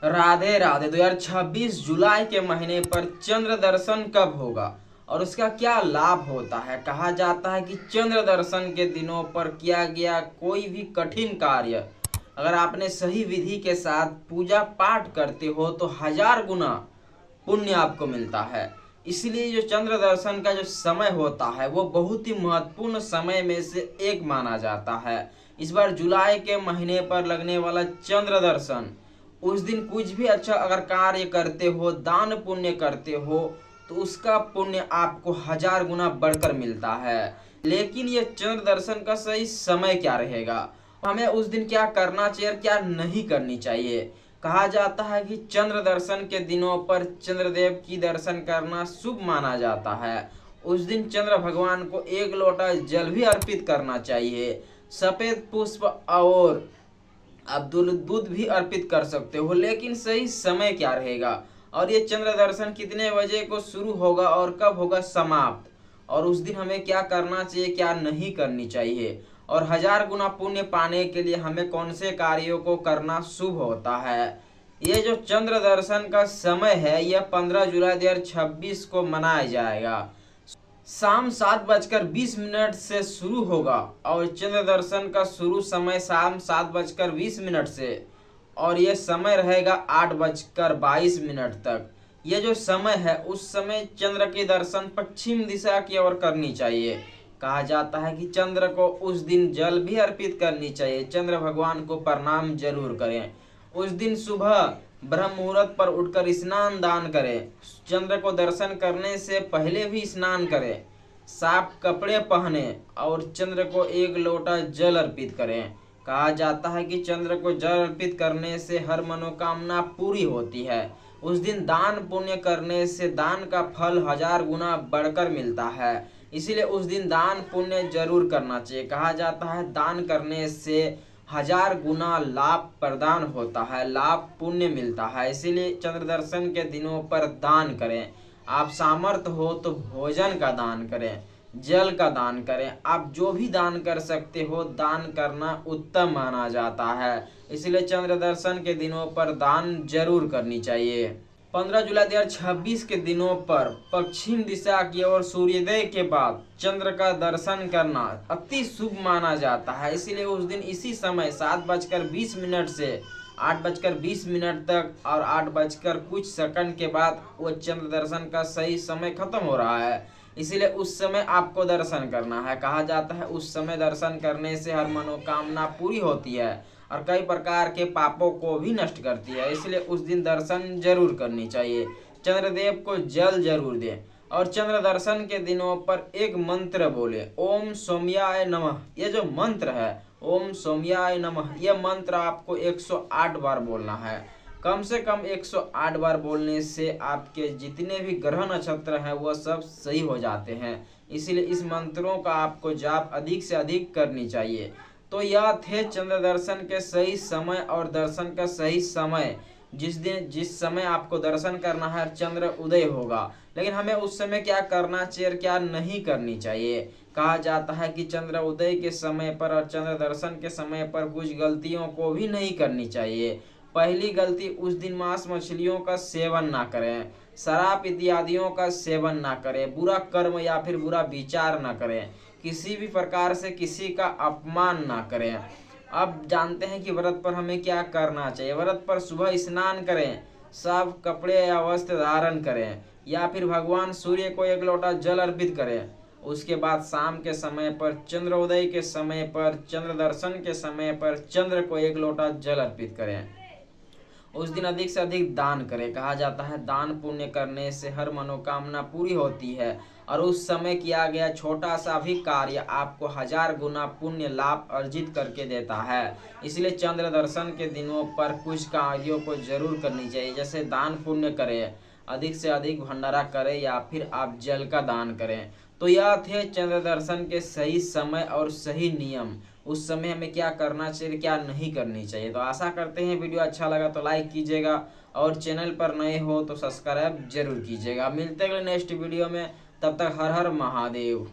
राधे राधे। 2026 जुलाई के महीने पर चंद्र दर्शन कब होगा और उसका क्या लाभ होता है। कहा जाता है कि चंद्र दर्शन के दिनों पर किया गया कोई भी कठिन कार्य अगर आपने सही विधि के साथ पूजा पाठ करते हो तो 1000 गुना पुण्य आपको मिलता है। इसलिए जो चंद्र दर्शन का जो समय होता है वो बहुत ही महत्वपूर्ण समय में से एक माना जाता है। इस बार जुलाई के महीने पर लगने वाला चंद्र दर्शन, उस दिन कुछ भी अच्छा अगर कार्य करते हो, दान पुण्य करते हो तो उसका पुण्य आपको 1000 गुना बढ़कर मिलता है। लेकिन ये चंद्र दर्शन का सही समय क्या रहेगा, हमें उस दिन क्या करना चाहिए और क्या नहीं करनी चाहिए। कहा जाता है कि चंद्र दर्शन के दिनों पर चंद्रदेव की दर्शन करना शुभ माना जाता है। उस दिन चंद्र भगवान को 1 लोटा जल भी अर्पित करना चाहिए। सफेद पुष्प और आप दूध भी अर्पित कर सकते हो। लेकिन सही समय क्या रहेगा और ये चंद्र दर्शन कितने बजे को शुरू होगा और कब होगा समाप्त, और उस दिन हमें क्या करना चाहिए क्या नहीं करनी चाहिए, और 1000 गुना पुण्य पाने के लिए हमें कौन से कार्यों को करना शुभ होता है। ये जो चंद्र दर्शन का समय है यह 15 जुलाई 2026 को मनाया जाएगा। शाम 7:20 से शुरू होगा और चंद्र दर्शन का शुरू समय शाम 7:20 से, और यह समय रहेगा 8:22 तक। यह जो समय है उस समय चंद्र के दर्शन पश्चिम दिशा की ओर करनी चाहिए। कहा जाता है कि चंद्र को उस दिन जल भी अर्पित करनी चाहिए। चंद्र भगवान को प्रणाम जरूर करें। उस दिन सुबह ब्रह्म मुहूर्त पर उठकर स्नान दान करें। चंद्र को दर्शन करने से पहले भी स्नान करें। साफ कपड़े पहने और चंद्र को 1 लोटा जल अर्पित करें। कहा जाता है कि चंद्र को जल अर्पित करने से हर मनोकामना पूरी होती है। उस दिन दान पुण्य करने से दान का फल 1000 गुना बढ़कर मिलता है। इसीलिए उस दिन दान पुण्य जरूर करना चाहिए। कहा जाता है दान करने से 1000 गुना लाभ प्रदान होता है, लाभ पुण्य मिलता है। इसीलिए चंद्र दर्शन के दिनों पर दान करें। आप सामर्थ्य हो तो भोजन का दान करें, जल का दान करें। आप जो भी दान कर सकते हो दान करना उत्तम माना जाता है। इसलिए चंद्र दर्शन के दिनों पर दान जरूर करनी चाहिए। 15 जुलाई 2026 के दिनों पर पश्चिम दिशा की ओर सूर्योदय के बाद चंद्र का दर्शन करना अति शुभ माना जाता है। इसीलिए उस दिन इसी समय 7:20 से 8:20 तक और 8 बजकर कुछ सेकंड के बाद वो चंद्र दर्शन का सही समय खत्म हो रहा है। इसीलिए उस समय आपको दर्शन करना है। कहा जाता है उस समय दर्शन करने से हर मनोकामना पूरी होती है और कई प्रकार के पापों को भी नष्ट करती है। इसलिए उस दिन दर्शन जरूर करनी चाहिए। चंद्रदेव को जल जरूर दें और चंद्र दर्शन के दिनों पर एक मंत्र बोले, ओम सौम्याय नमः। ये जो मंत्र है ओम सौम्याय नमः, यह मंत्र आपको 108 बार बोलना है। कम से कम 108 बार बोलने से आपके जितने भी ग्रह नक्षत्र हैं वह सब सही हो जाते हैं। इसीलिए इस मंत्रों का आपको जाप अधिक से अधिक करनी चाहिए। तो यह थे चंद्र दर्शन के सही समय और दर्शन का सही समय। जिस समय आपको दर्शन करना है चंद्र उदय होगा, लेकिन हमें उस समय क्या करना चाहिए और क्या नहीं करनी चाहिए। कहा जाता है कि चंद्र उदय के समय पर और चंद्र दर्शन के समय पर कुछ गलतियों को भी नहीं करनी चाहिए। पहली गलती, उस दिन मांस मछलियों का सेवन ना करें, शराब इत्यादियों का सेवन ना करें, बुरा कर्म या फिर बुरा विचार ना करें, किसी भी प्रकार से किसी का अपमान ना करें। अब जानते हैं कि व्रत पर हमें क्या करना चाहिए। व्रत पर सुबह स्नान करें, साफ कपड़े या वस्त्र धारण करें, या फिर भगवान सूर्य को 1 लोटा जल अर्पित करें। उसके बाद शाम के समय पर, चंद्रोदय के समय पर, चंद्र दर्शन के समय पर चंद्र को 1 लोटा जल अर्पित करें। उस दिन अधिक से अधिक दान करें। कहा जाता है दान पुण्य करने से हर मनोकामना पूरी होती है और उस समय किया गया छोटा सा भी कार्य आपको 1000 गुना पुण्य लाभ अर्जित करके देता है। इसलिए चंद्र दर्शन के दिनों पर कुछ कार्यों को जरूर करनी चाहिए, जैसे दान पुण्य करें, अधिक से अधिक भंडारा करें या फिर आप जल का दान करें। तो यह थे चंद्र दर्शन के सही समय और सही नियम। उस समय हमें क्या करना चाहिए क्या नहीं करनी चाहिए। तो आशा करते हैं वीडियो अच्छा लगा तो लाइक कीजिएगा और चैनल पर नए हो तो सब्सक्राइब जरूर कीजिएगा। मिलते हैं नेक्स्ट वीडियो में, तब तक हर हर महादेव।